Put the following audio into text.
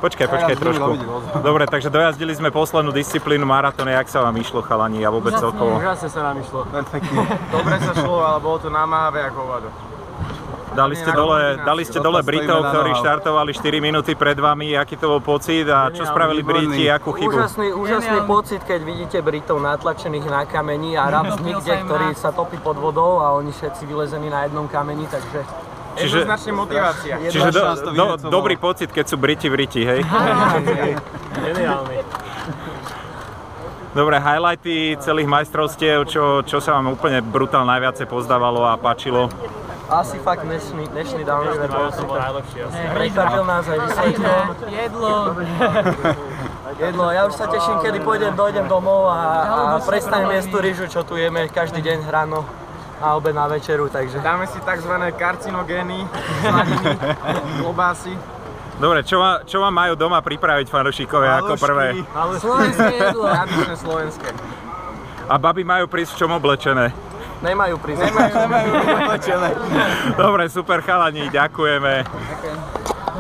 Počkaj trošku. Dobre, takže dojazdili sme poslednú disciplínu maratónu. Jak sa vám išlo, chalani, a vôbec celkovo? Úžasne sa nám išlo. Dobre sa šlo, ale bolo to namáhavé ako hovado. Dali ste dole Britov, ktorí štartovali 4 minúty pred vami. Aký to bol pocit a čo spravili Briti, akú chybu? Úžasný pocit, keď vidíte Britov natlačených na kameni a Raps nikde, ktorý sa topí pod vodou a oni všetci vylezení na jednom kameni, takže... Jednoznačne motivácia. Čiže dobrý pocit, keď sú Briti, hej? Geniálny. Dobre, highlighty celých majstrovstiev, čo sa vám úplne brutál najviacej pozdávalo a páčilo? Asi fakt dnešný downriver bol super. Prekvapil nás aj vysvetlo. Jedlo. Ja už sa teším, kedy dojdem domov a prestanem jesť tú rýžu, čo tu jeme každý deň ráno a obed na večeru, takže... Dáme si tzv. Karcinogény, sladiny, klobásy. Dobre, čo vám majú doma pripraviť fanúšikovia ako prvé? Slovenské jedlo. Tradičné slovenské. A baby majú prísť v čom oblečené? Nemajú prísť. Dobre, super chalani, ďakujeme.